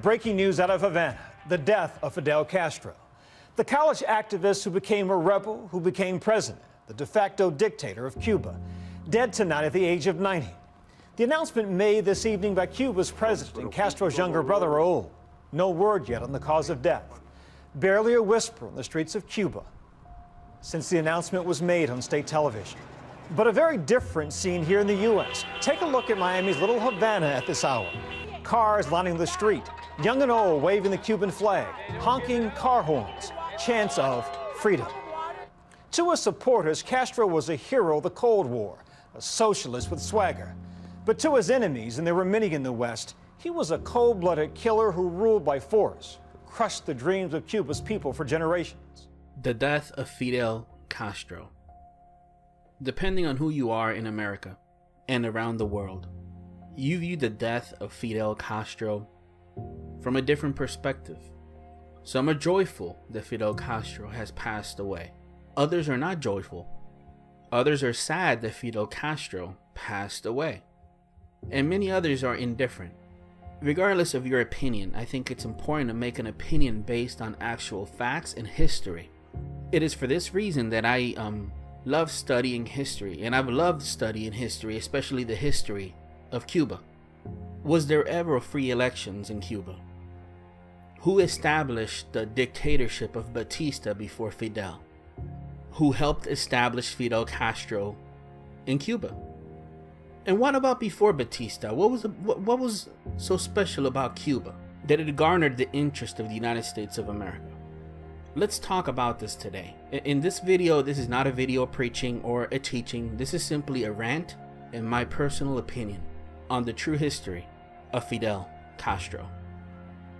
Breaking news out of Havana, the death of Fidel Castro. The college activist who became a rebel, who became president, the de facto dictator of Cuba, dead tonight at the age of 90. The announcement made this evening by Cuba's president and Castro's younger brother, Raul. No word yet on the cause of death. Barely a whisper on the streets of Cuba since the announcement was made on state television. But a very different scene here in the U.S. Take a look at Miami's Little Havana at this hour. Cars lining the street, young and old waving the Cuban flag, honking car horns, chants of freedom. To his supporters, Castro was a hero of the Cold War, a socialist with swagger. But to his enemies, and there were many in the West, he was a cold-blooded killer who ruled by force, who crushed the dreams of Cuba's people for generations. The death of Fidel Castro. Depending on who you are in America and around the world, you view the death of Fidel Castro from a different perspective. Some are joyful that Fidel Castro has passed away. Others are not joyful. Others are sad that Fidel Castro passed away. And many others are indifferent. Regardless of your opinion, I think it's important to make an opinion based on actual facts and history. It is for this reason that I love studying history, and I've loved studying history, especially the history of Cuba. Was there ever free elections in Cuba? Who established the dictatorship of Batista before Fidel? Who helped establish Fidel Castro in Cuba? And what about before Batista? What was so special about Cuba that it garnered the interest of the United States of America? Let's talk about this today. In this video, this is not a video preaching or a teaching. This is simply a rant and my personal opinion on the true history of Fidel Castro.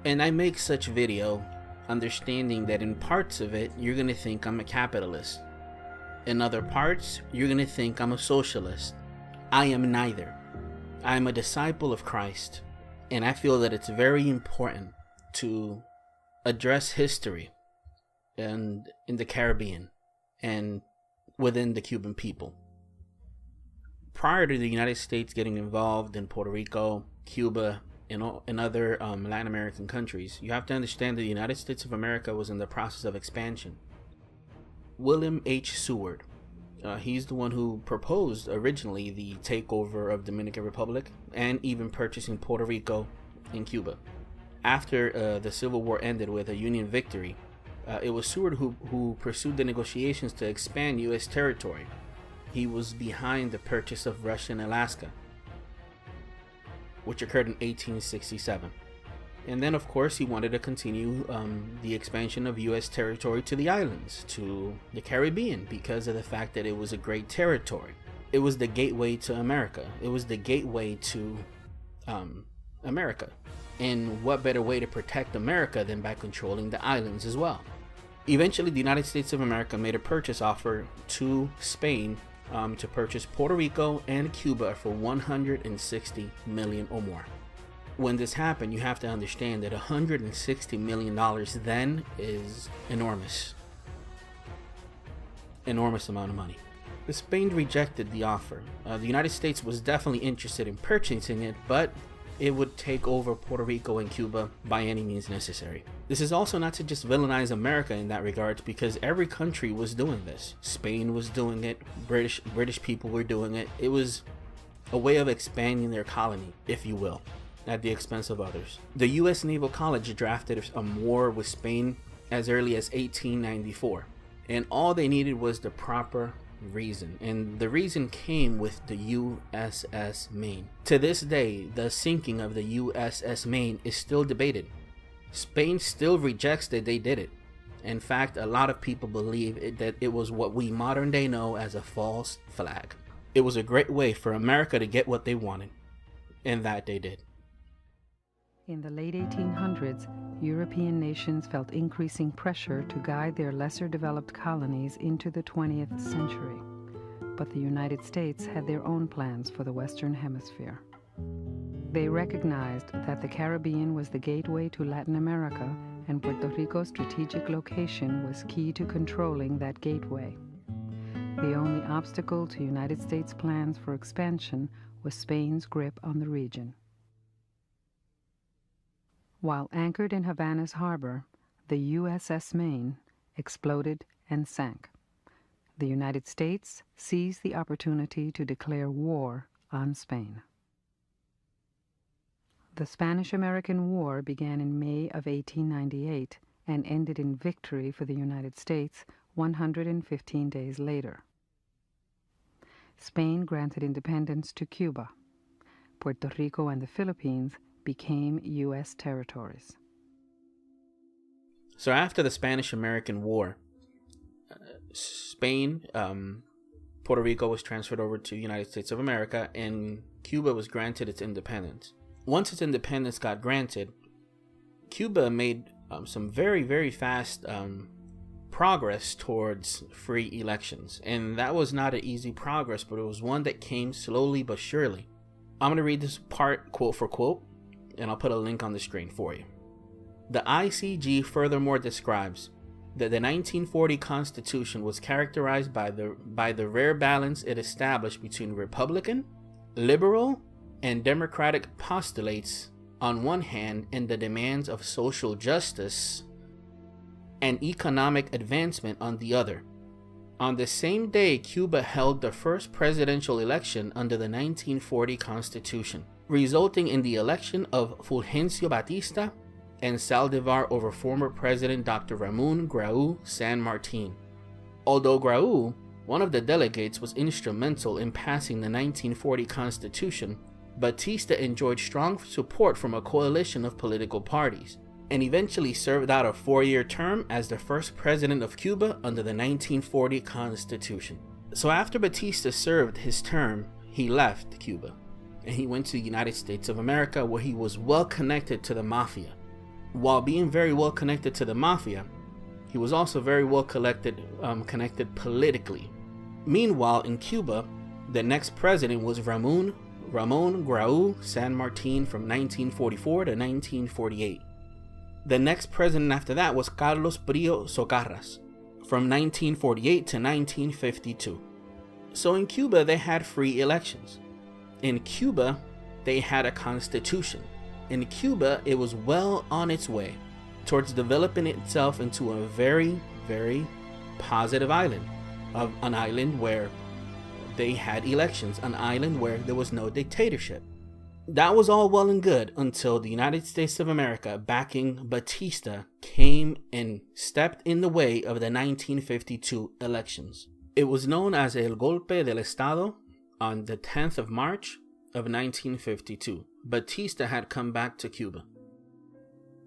And I make such video understanding that in parts of it, you're going to think I'm a capitalist. In other parts, you're going to think I'm a socialist. I am neither. I am a disciple of Christ, and I feel that it's very important to address history and in the Caribbean and within the Cuban people. Prior to the United States getting involved in Puerto Rico, Cuba, and other Latin American countries, you have to understand that the United States of America was in the process of expansion. William H. Seward, he's the one who proposed originally the takeover of Dominican Republic and even purchasing Puerto Rico and Cuba. After the Civil War ended with a Union victory, it was Seward who pursued the negotiations to expand U.S. territory. He was behind the purchase of Russian Alaska, which occurred in 1867. And then, of course, he wanted to continue the expansion of U.S. territory to the islands, to the Caribbean, because of the fact that it was a great territory. It was the gateway to America. It was the gateway to America. And what better way to protect America than by controlling the islands as well? Eventually, the United States of America made a purchase offer to Spain to purchase Puerto Rico and Cuba for $160 million or more. When this happened, you have to understand that $160 million then is enormous. Enormous amount of money. Spain rejected the offer. The United States was definitely interested in purchasing it, but it would take over Puerto Rico and Cuba by any means necessary. This is also not to just villainize America in that regard, because every country was doing this. Spain was doing it, British people were doing it. It was a way of expanding their colony, if you will, at the expense of others. The U.S. Naval College drafted a war with Spain as early as 1894, and all they needed was the proper reason, and the reason came with the USS Maine. To this day, the sinking of the USS Maine is still debated. Spain still rejects that they did it. In fact, a lot of people believe that it was what we modern day know as a false flag. It was a great way for America to get what they wanted, and that they did. In the late 1800s, European nations felt increasing pressure to guide their lesser developed colonies into the 20th century. But the United States had their own plans for the Western Hemisphere. They recognized that the Caribbean was the gateway to Latin America, and Puerto Rico's strategic location was key to controlling that gateway. The only obstacle to United States plans for expansion was Spain's grip on the region. While anchored in Havana's harbor, the USS Maine exploded and sank. The United States seized the opportunity to declare war on Spain. The Spanish-American War began in May of 1898 and ended in victory for the United States 115 days later. Spain granted independence to Cuba. Puerto Rico and the Philippines became U.S. territories. So after the Spanish-American War, Spain, Puerto Rico was transferred over to the United States of America, and Cuba was granted its independence. Once its independence got granted, Cuba made some very, very fast progress towards free elections. And that was not an easy progress, but it was one that came slowly but surely. I'm going to read this part quote for quote, and I'll put a link on the screen for you. The ICG furthermore describes that the 1940 Constitution was characterized by the rare balance it established between Republican, liberal, and democratic postulates on one hand and the demands of social justice and economic advancement on the other. On the same day, Cuba held the first presidential election under the 1940 Constitution, resulting in the election of Fulgencio Batista and Saldivar over former President Dr. Ramon Grau San Martin. Although Grau, one of the delegates, was instrumental in passing the 1940 Constitution, Batista enjoyed strong support from a coalition of political parties, and eventually served out a 4-year term as the first president of Cuba under the 1940 Constitution. So after Batista served his term, he left Cuba, and he went to the United States of America, where he was well connected to the mafia. While being very well connected to the mafia, he was also very well connected politically. Meanwhile, in Cuba, the next president was Ramon Grau San Martin from 1944 to 1948. The next president after that was Carlos Brio Socarras from 1948 to 1952. So in Cuba, they had free elections. In Cuba, they had a constitution. In Cuba, it was well on its way towards developing itself into a very, very positive island. An island where they had elections, an island where there was no dictatorship. That was all well and good until the United States of America, backing Batista, came and stepped in the way of the 1952 elections. It was known as El Golpe del Estado on the 10th of March of 1952. Batista had come back to Cuba.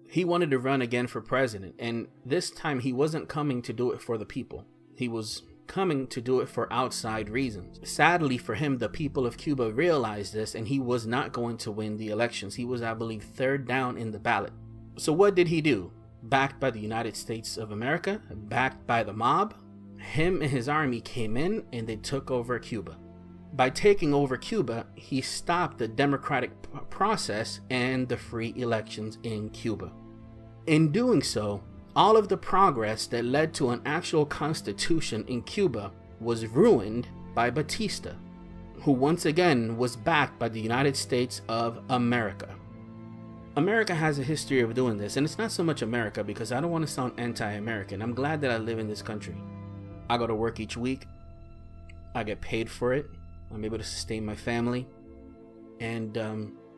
He wanted to run again for president, and this time he wasn't coming to do it for the people. He was coming to do it for outside reasons. Sadly for him, the people of Cuba realized this, and he was not going to win the elections. He was, I believe, third down in the ballot. So what did he do? Backed by the United States of America, backed by the mob, him and his army came in and they took over Cuba. By taking over Cuba, he stopped the democratic process and the free elections in Cuba. In doing so, all of the progress that led to an actual constitution in Cuba was ruined by Batista, who once again was backed by the United States of America. America has a history of doing this, and it's not so much America because I don't want to sound anti-American. I'm glad that I live in this country. I go to work each week. I get paid for it. I'm able to sustain my family. And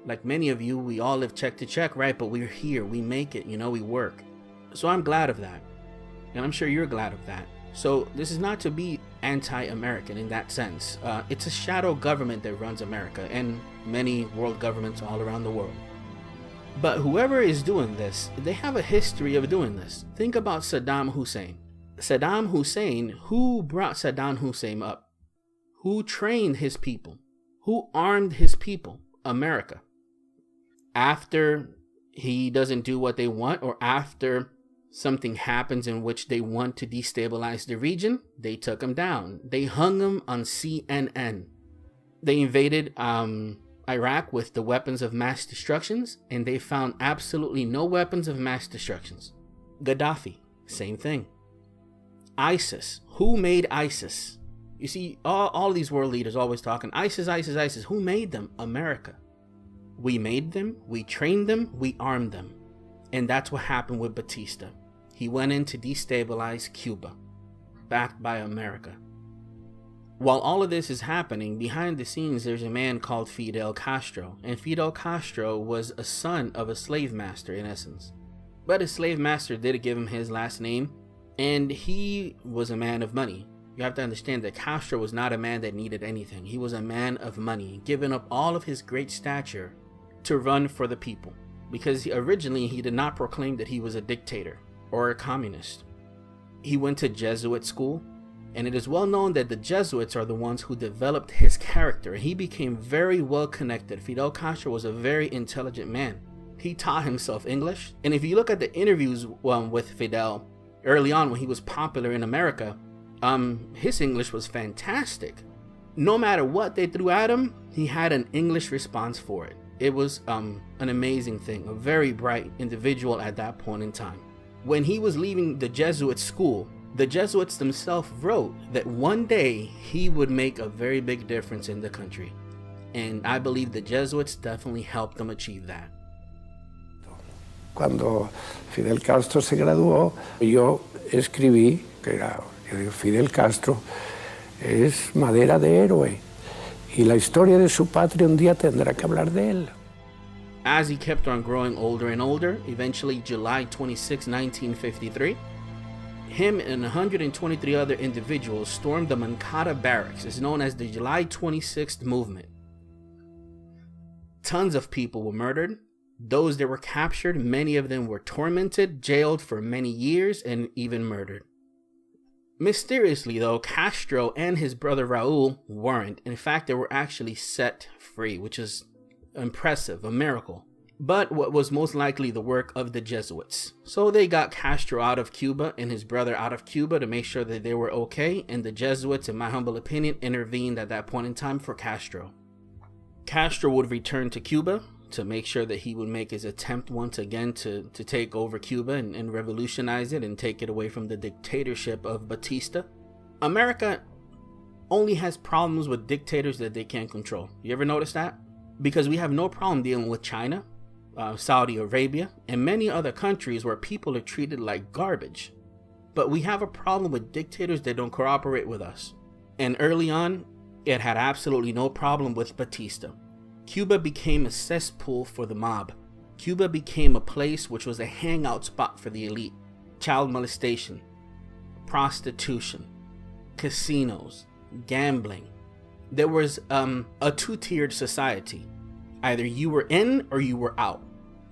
like many of you, we all live check to check, right? But we're here. We make it, we work. So I'm glad of that. And I'm sure you're glad of that. So this is not to be anti-American in that sense. It's a shadow government that runs America and many world governments all around the world. But whoever is doing this, they have a history of doing this. Think about Saddam Hussein. Saddam Hussein, who brought Saddam Hussein up? Who trained his people? Who armed his people? America. After he doesn't do what they want, or after something happens in which they want to destabilize the region, they took him down. They hung him on CNN. They invaded Iraq with the weapons of mass destructions, and they found absolutely no weapons of mass destructions. Gaddafi, same thing. ISIS. Who made ISIS? You see, all these world leaders always talking, ISIS, ISIS, ISIS. Who made them? America. We made them, we trained them, we armed them. And that's what happened with Batista. He went in to destabilize Cuba, backed by America. While all of this is happening, behind the scenes there's a man called Fidel Castro, and Fidel Castro was a son of a slave master in essence. But his slave master did give him his last name, and he was a man of money. You have to understand that Castro was not a man that needed anything. He was a man of money, giving up all of his great stature to run for the people. Because originally he did not proclaim that he was a dictator or a communist. He went to Jesuit school, and it is well known that the Jesuits are the ones who developed his character. He became very well connected. Fidel Castro was a very intelligent man. He taught himself English, and if you look at the interviews with Fidel early on when he was popular in America, his English was fantastic. No matter what they threw at him, he had an English response for it. It was an amazing thing, a very bright individual at that point in time. When he was leaving the Jesuit school, the Jesuits themselves wrote that one day he would make a very big difference in the country. And I believe the Jesuits definitely helped them achieve that. Cuando Fidel Castro se graduó, yo escribí que Fidel Castro es madera de héroe y la historia de su patria un día tendrá que hablar de él. As he kept on growing older and older, eventually July 26, 1953, him and 123 other individuals stormed the Moncada barracks. It's known as the July 26th movement. Tons of people were murdered. Those that were captured, many of them were tormented, jailed for many years, and even murdered. Mysteriously though, Castro and his brother Raul weren't. In fact, they were actually set free, which is impressive, a miracle. But what was most likely the work of the Jesuits. So they got Castro out of Cuba and his brother out of Cuba to make sure that they were okay, and the Jesuits, in my humble opinion, intervened at that point in time for Castro. Castro would return to Cuba to make sure that he would make his attempt once again to take over Cuba and revolutionize it and take it away from the dictatorship of Batista. America only has problems with dictators that they can't control. You ever notice that? Because we have no problem dealing with China, Saudi Arabia, and many other countries where people are treated like garbage. But we have a problem with dictators that don't cooperate with us. And early on, it had absolutely no problem with Batista. Cuba became a cesspool for the mob. Cuba became a place which was a hangout spot for the elite. Child molestation, prostitution, casinos, gambling. There was a two-tiered society. Either you were in or you were out.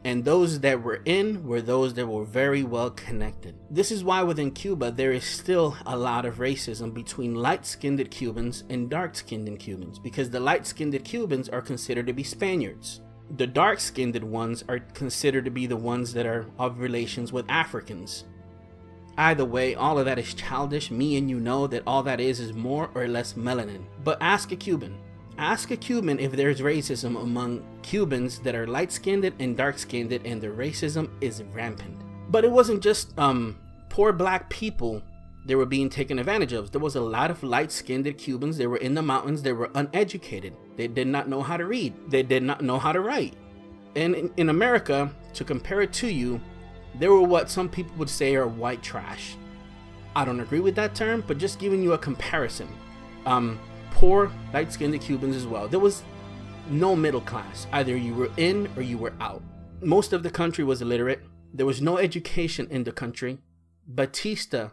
And those that were in were those that were very well connected. This is why within Cuba there is still a lot of racism between light-skinned Cubans and dark-skinned Cubans, because the light-skinned Cubans are considered to be Spaniards. The dark-skinned ones are considered to be the ones that are of relations with Africans. Either way, all of that is childish. Me and you know that all that is more or less melanin. But ask a Cuban. Ask a Cuban if there's racism among Cubans that are light-skinned and dark-skinned, and the racism is rampant. But it wasn't just poor black people that were being taken advantage of. There was a lot of light-skinned Cubans that were in the mountains. They were uneducated. They did not know how to read. They did not know how to write. And in America, to compare it to you, they were what some people would say are white trash. I don't agree with that term, but just giving you a comparison. Poor light-skinned Cubans as well. There was no middle class. Either you were in or you were out. Most of the country was illiterate. There was no education in the country. Batista,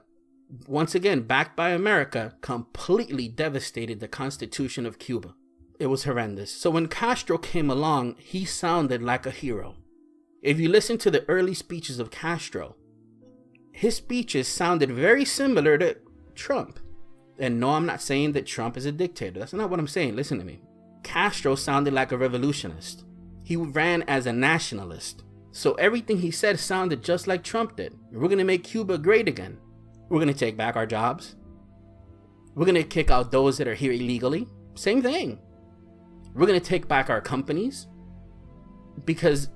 once again backed by America, completely devastated the Constitution of Cuba. It was horrendous. So when Castro came along, he sounded like a hero. If you listen to the early speeches of Castro, his speeches sounded very similar to Trump. And no, I'm not saying that Trump is a dictator. That's not what I'm saying. Listen to me. Castro sounded like a revolutionist. He ran as a nationalist. So everything he said sounded just like Trump did. We're going to make Cuba great again. We're going to take back our jobs. We're going to kick out those that are here illegally. Same thing. We're going to take back our companies. Because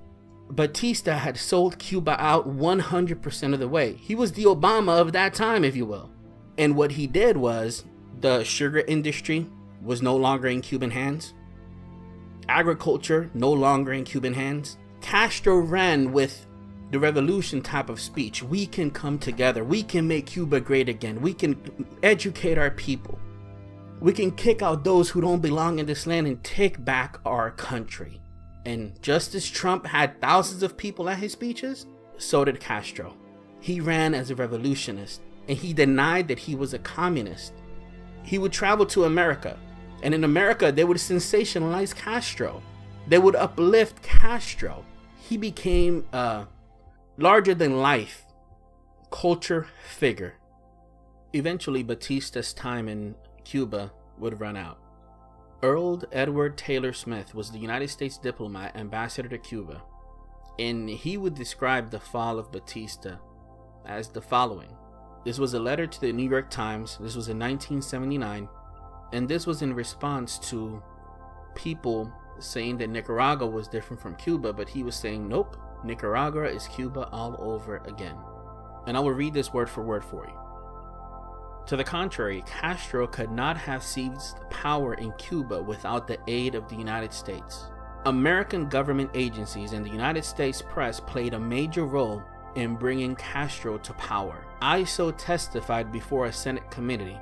Batista had sold Cuba out 100% of the way. He was the Obama of that time, if you will. And what he did was, the sugar industry was no longer in Cuban hands. Agriculture no longer in Cuban hands. Castro ran with the revolution type of speech. We can come together. We can make Cuba great again. We can educate our people. We can kick out those who don't belong in this land and take back our country. And just as Trump had thousands of people at his speeches, so did Castro. He ran as a revolutionist, and he denied that he was a communist. He would travel to America, and in America, they would sensationalize Castro. They would uplift Castro. He became a larger-than-life culture figure. Eventually, Batista's time in Cuba would run out. Earl Edward Taylor Smith was the United States diplomat ambassador to Cuba, and he would describe the fall of Batista as the following. This was a letter to the New York Times. This was in 1979, and this was in response to people saying that Nicaragua was different from Cuba, but he was saying, nope, Nicaragua is Cuba all over again. And I will read this word for word for you. To the contrary, Castro could not have seized power in Cuba without the aid of the United States. American government agencies and the United States press played a major role in bringing Castro to power. I so testified before a Senate committee.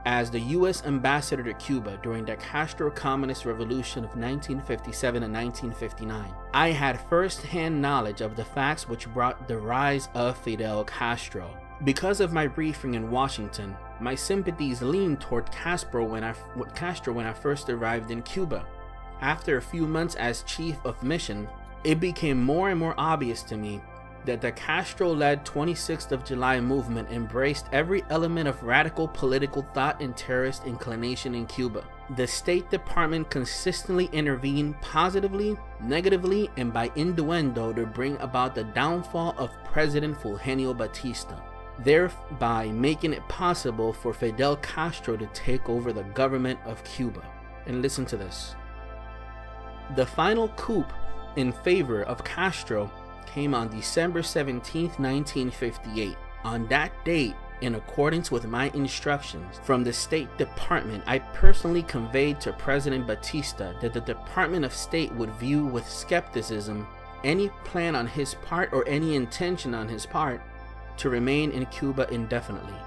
As the U.S. ambassador to Cuba during the Castro Communist Revolution of 1957 and 1959, I had first-hand knowledge of the facts which brought the rise of Fidel Castro. Because of my briefing in Washington, my sympathies leaned toward Castro when I first arrived in Cuba. After a few months as chief of mission, it became more and more obvious to me that the Castro-led 26th of July movement embraced every element of radical political thought and terrorist inclination in Cuba. The State Department consistently intervened positively, negatively, and by innuendo to bring about the downfall of President Fulgencio Batista, thereby making it possible for Fidel Castro to take over the government of Cuba. And listen to this. The final coup in favor of Castro came on December 17, 1958. On that date, in accordance with my instructions from the State Department, I personally conveyed to President Batista that the Department of State would view with skepticism any plan on his part or any intention on his part to remain in Cuba indefinitely.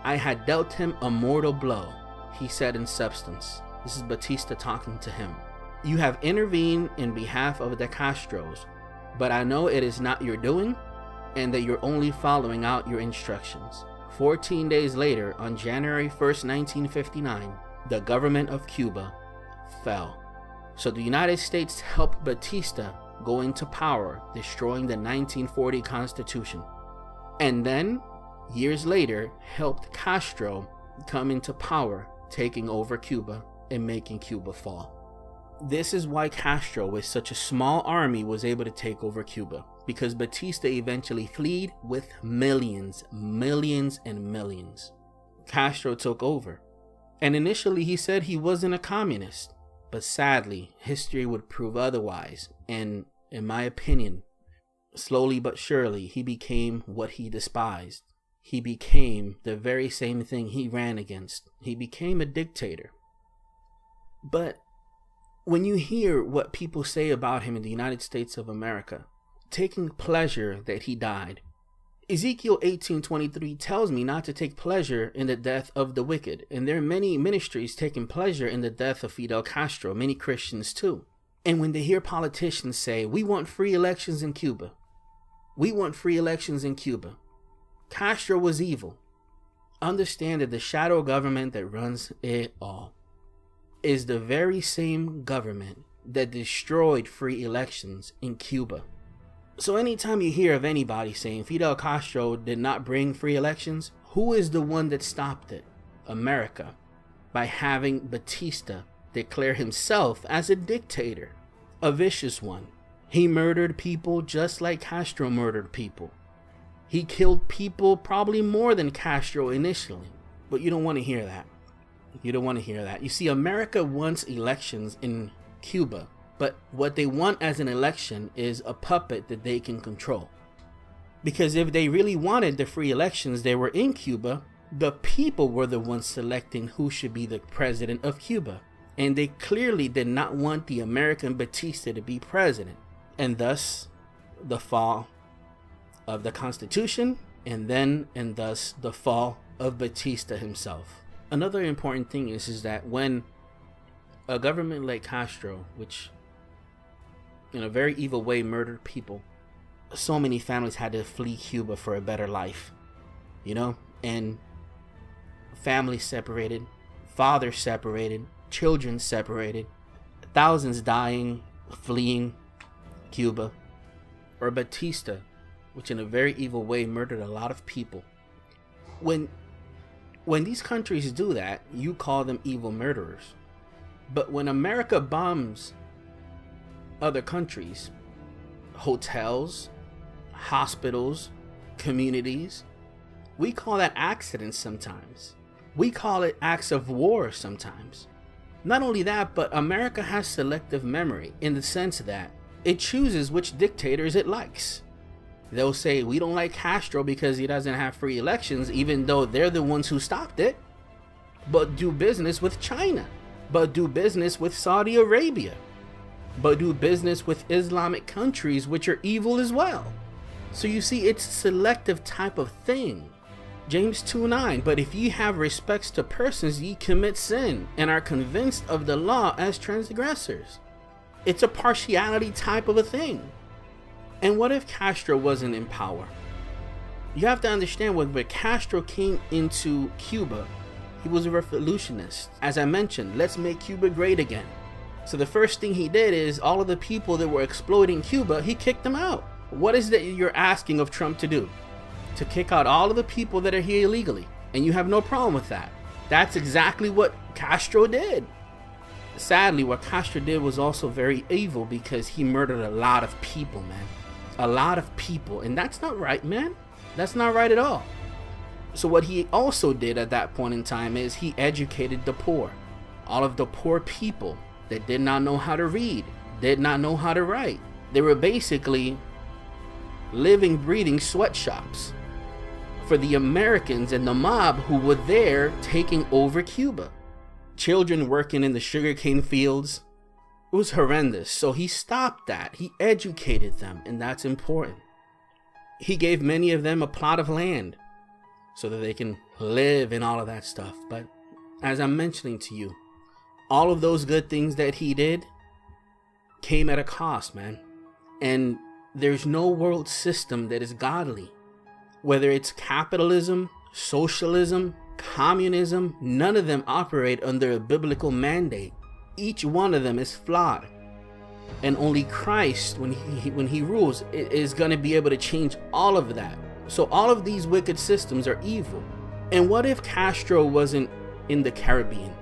I had dealt him a mortal blow, he said in substance. This is Batista talking to him. You have intervened in behalf of the Castros, but I know it is not your doing and that you're only following out your instructions. 14 days later, on January 1st, 1959, the government of Cuba fell. So the United States helped Batista go into power, destroying the 1940 Constitution. And then, years later, helped Castro come into power, taking over Cuba and making Cuba fall. This is why Castro, with such a small army, was able to take over Cuba, because Batista eventually fled with millions and millions. Castro took over, and initially he said he wasn't a communist, but sadly, history would prove otherwise, and in my opinion, slowly but surely, he became what he despised. He became the very same thing he ran against. He became a dictator. But when you hear what people say about him in the United States of America, taking pleasure that he died, Ezekiel 18:23 tells me not to take pleasure in the death of the wicked. And there are many ministries taking pleasure in the death of Fidel Castro, many Christians too. And when they hear politicians say, we want free elections in Cuba, we want free elections in Cuba, Castro was evil. Understand that the shadow government that runs it all is the very same government that destroyed free elections in Cuba. So anytime you hear of anybody saying Fidel Castro did not bring free elections, who is the one that stopped it? America, by having Batista declare himself as a dictator, a vicious one. He murdered people just like Castro murdered people. He killed people probably more than Castro initially, but you don't want to hear that. You don't want to hear that. You see, America wants elections in Cuba, but what they want as an election is a puppet that they can control. Because if they really wanted the free elections they were in Cuba, the people were the ones selecting who should be the president of Cuba. And they clearly did not want the American Batista to be president. And thus, the fall of the Constitution, and thus the fall of Batista himself. Another important thing is that when a government like Castro, which in a very evil way murdered people, so many families had to flee Cuba for a better life, and families separated, fathers separated, children separated, thousands dying, fleeing Cuba. Or Batista, which in a very evil way murdered a lot of people. When these countries do that, you call them evil murderers. But when America bombs other countries, hotels, hospitals, communities, we call that accidents sometimes. We call it acts of war sometimes. Not only that, but America has selective memory in the sense that it chooses which dictators it likes. They'll say, we don't like Castro because he doesn't have free elections, even though they're the ones who stopped it. But do business with China. But do business with Saudi Arabia. But do business with Islamic countries, which are evil as well. So you see, it's a selective type of thing. James 2:9, but if ye have respects to persons, ye commit sin, and are convinced of the law as transgressors. It's a partiality type of a thing. And what if Castro wasn't in power? You have to understand, when Castro came into Cuba, he was a revolutionist. As I mentioned, let's make Cuba great again. So the first thing he did is all of the people that were exploiting Cuba, he kicked them out. What is that you're asking of Trump to do? To kick out all of the people that are here illegally. And you have no problem with that. That's exactly what Castro did. Sadly, what Castro did was also very evil because he murdered a lot of people, man. A lot of people. And that's not right, man. That's not right at all. So what he also did at that point in time is he educated the poor. All of the poor people that did not know how to read, did not know how to write. They were basically living, breathing sweatshops for the Americans and the mob who were there taking over Cuba. Children working in the sugarcane fields. It was horrendous. So he stopped that. He educated them, and that's important. He gave many of them a plot of land so that they can live and all of that stuff. But as I'm mentioning to you, all of those good things that he did came at a cost, man. And there's no world system that is godly. Whether it's capitalism, socialism, communism, none of them operate under a biblical mandate. Each one of them is flawed. And only Christ, when he rules, is going to be able to change all of that. So all of these wicked systems are evil. And what if Castro wasn't in the Caribbean?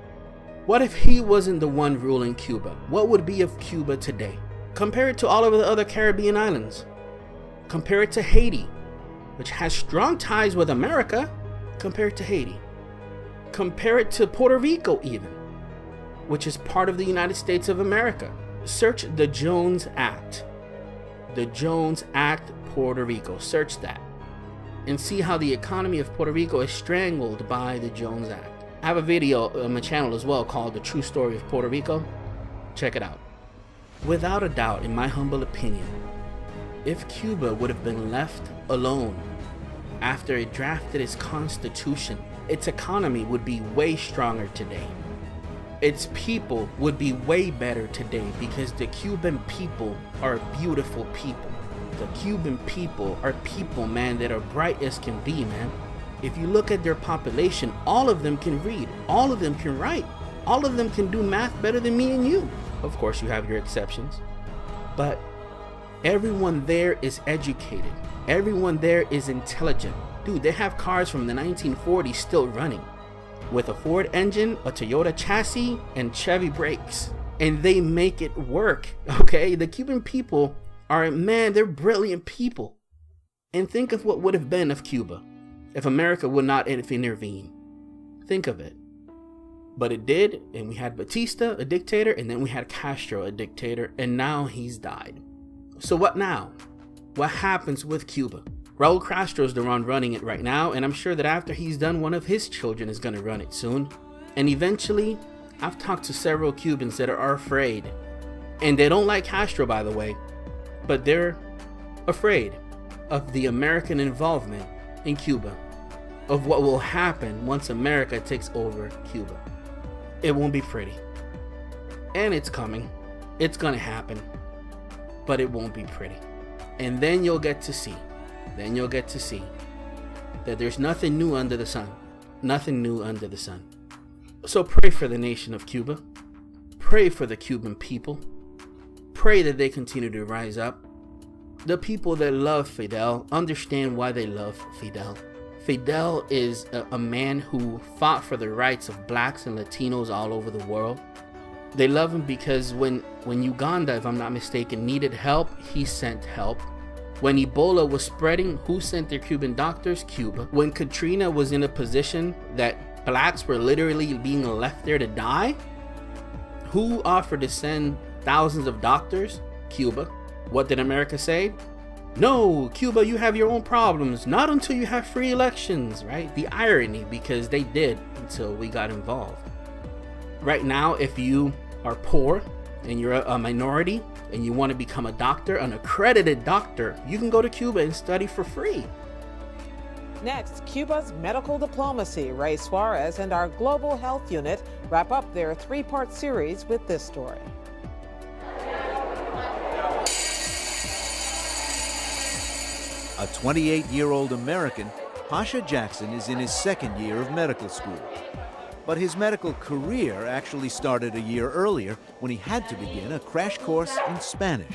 What if he wasn't the one ruling Cuba? What would be of Cuba today? Compare it to all of the other Caribbean islands. Compare it to Haiti, which has strong ties with America. Compare it to Haiti. Compare it to Puerto Rico even, which is part of the United States of America. Search the Jones Act. The Jones Act, Puerto Rico. Search that. And see how the economy of Puerto Rico is strangled by the Jones Act. I have a video on my channel as well called The True Story of Puerto Rico. Check it out. Without a doubt, in my humble opinion, if Cuba would have been left alone after it drafted its constitution, its economy would be way stronger today. Its people would be way better today because the Cuban people are beautiful people. The Cuban people are people, man, that are bright as can be, man. If you look at their population, all of them can read, all of them can write, all of them can do math better than me and you. Of course, you have your exceptions, but everyone there is educated. Everyone there is intelligent. Dude, they have cars from the 1940s still running with a Ford engine, a Toyota chassis, and Chevy brakes. And they make it work, okay? The Cuban people are, man, they're brilliant people. And think of what would have been of Cuba if America would not intervene. Think of it. But it did, and we had Batista, a dictator, and then we had Castro, a dictator, and now he's died. So what now? What happens with Cuba? Raul Castro's the one running it right now, and I'm sure that after he's done, one of his children is going to run it soon. And eventually, I've talked to several Cubans that are afraid. And they don't like Castro, by the way, but they're afraid. of the American involvement in Cuba, of what will happen once America takes over Cuba. It won't be pretty. And it's coming. It's gonna happen. But it won't be pretty. And then you'll get to see that there's nothing new under the sun. Nothing new under the sun. So pray for the nation of Cuba. Pray for the Cuban people. Pray that they continue to rise up. The people that love Fidel understand why they love Fidel. Fidel is a man who fought for the rights of blacks and Latinos all over the world. They love him because when Uganda, if I'm not mistaken, needed help, he sent help. When Ebola was spreading, who sent their Cuban doctors? Cuba. When Katrina was in a position that blacks were literally being left there to die, who offered to send thousands of doctors? Cuba. What did America say? No, Cuba, you have your own problems. Not until you have free elections, right? The irony, because they did until we got involved. Right now, if you are poor and you're a minority and you want to become a doctor, an accredited doctor, you can go to Cuba and study for free. Next, Cuba's medical diplomacy. Ray Suarez and our Global Health Unit wrap up their three-part series with this story. A 28-year-old American, Pasha Jackson is in his second year of medical school. But his medical career actually started a year earlier when he had to begin a crash course in Spanish.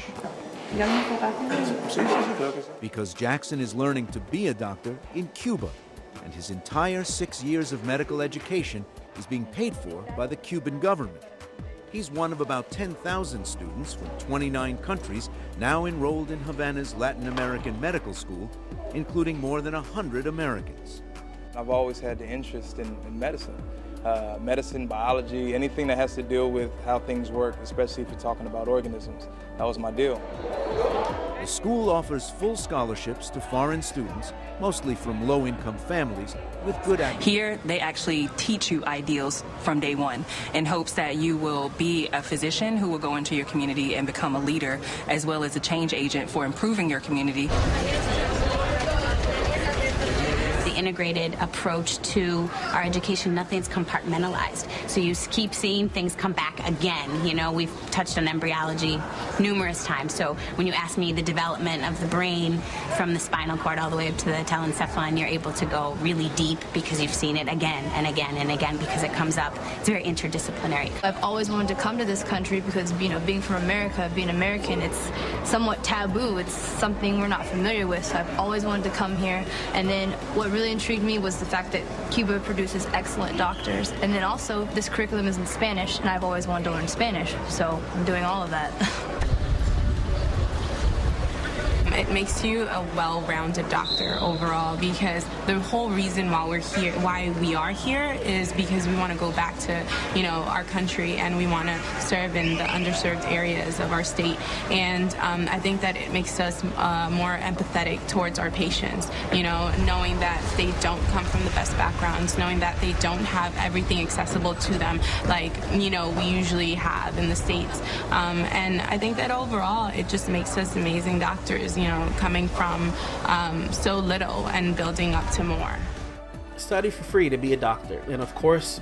Because Jackson is learning to be a doctor in Cuba, and his entire 6 years of medical education is being paid for by the Cuban government. He's one of about 10,000 students from 29 countries now enrolled in Havana's Latin American Medical School, including more than 100 Americans. I've always had the interest in medicine. Medicine, biology, anything that has to deal with how things work, especially if you're talking about organisms. That was my deal. The school offers full scholarships to foreign students, mostly from low-income families with good access. Here, they actually teach you ideals from day one in hopes that you will be a physician who will go into your community and become a leader, as well as a change agent for improving your community. Integrated approach to our education. Nothing's compartmentalized. So you keep seeing things come back again. You know, we've touched on embryology numerous times. So when you ask me the development of the brain from the spinal cord all the way up to the telencephalon, you're able to go really deep because you've seen it again and again and again because it comes up. It's very interdisciplinary. I've always wanted to come to this country because, you know, being from America, being American, it's somewhat taboo. It's something we're not familiar with. So I've always wanted to come here. And then what really intrigued me was the fact that Cuba produces excellent doctors, and then also this curriculum is in Spanish, and I've always wanted to learn Spanish, so I'm doing all of that. It makes you a well-rounded doctor overall, because the whole reason why we are here is because we want to go back to, you know, our country, and we want to serve in the underserved areas of our state. And I think that it makes us more empathetic towards our patients, you know, knowing that they don't come from the best backgrounds, knowing that they don't have everything accessible to them like, you know, we usually have in the States. And I think that overall it just makes us amazing doctors, you know, coming from so little and building up to more. Study for free to be a doctor. And of course,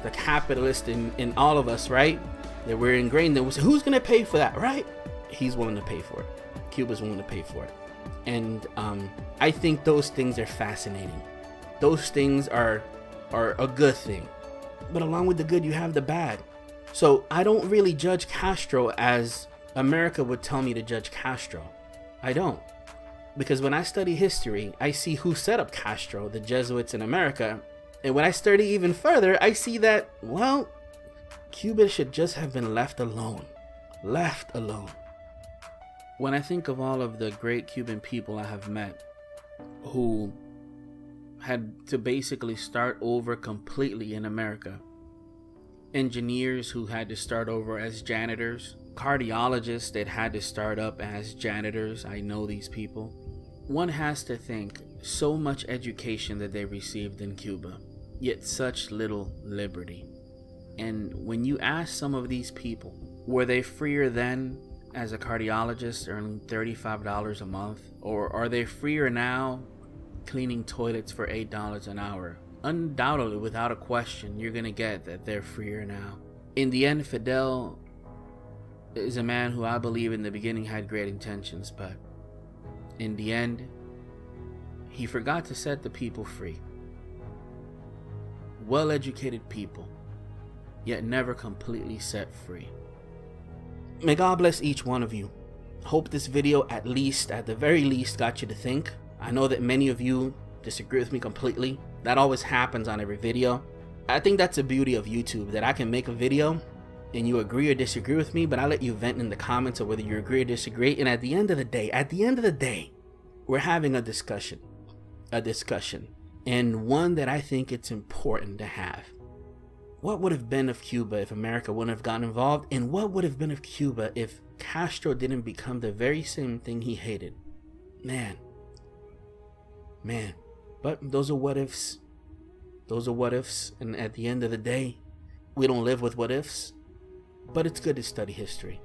the capitalist in all of us, right? That we're ingrained in, we say, who's going to pay for that, right? He's willing to pay for it. Cuba's willing to pay for it. And I think those things are fascinating. Those things are a good thing. But along with the good, you have the bad. So I don't really judge Castro as America would tell me to judge Castro. I don't. Because when I study history, I see who set up Castro, the Jesuits in America. And when I study even further, I see that, well, Cuba should just have been left alone. Left alone. When I think of all of the great Cuban people I have met who had to basically start over completely in America, engineers who had to start over as janitors, cardiologists that had to start up as janitors, I know these people. One has to think so much education that they received in Cuba, yet such little liberty. And when you ask some of these people, were they freer then as a cardiologist earning $35 a month? Or are they freer now cleaning toilets for $8 an hour? Undoubtedly, without a question, you're gonna get that they're freer now. In the end, Fidel is a man who I believe in the beginning had great intentions, but in the end, he forgot to set the people free. Well-educated people, yet never completely set free. May God bless each one of you. Hope this video at the very least, got you to think. I know that many of you disagree with me completely. That always happens on every video. I think that's the beauty of YouTube, that I can make a video and you agree or disagree with me, but I let you vent in the comments of whether you agree or disagree. And at the end of the day, we're having a discussion, and one that I think it's important to have. What would have been of Cuba if America wouldn't have gotten involved? And what would have been of Cuba if Castro didn't become the very same thing he hated? Man. But those are what ifs. And at the end of the day, we don't live with what ifs. But it's good to study history.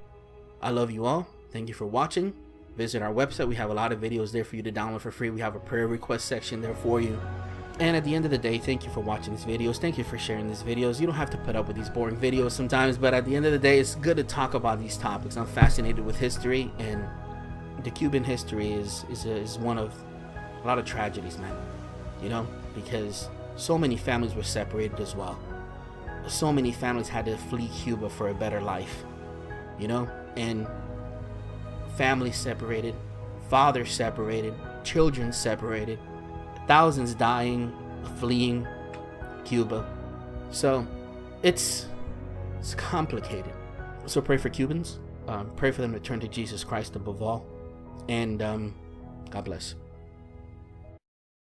I love you all. Thank you for watching. Visit our website. We have a lot of videos there for you to download for free. We have a prayer request section there for you. And at the end of the day, thank you for watching these videos. Thank you for sharing these videos. You don't have to put up with these boring videos sometimes, but at the end of the day, it's good to talk about these topics. I'm fascinated with history, and the Cuban history is one of a lot of tragedies, man. You know, because so many families were separated as well. So many families had to flee Cuba for a better life, you know, and families separated, fathers separated, children separated, thousands dying, fleeing Cuba. So it's complicated. So pray for Cubans, pray for them to turn to Jesus Christ above all, and God bless.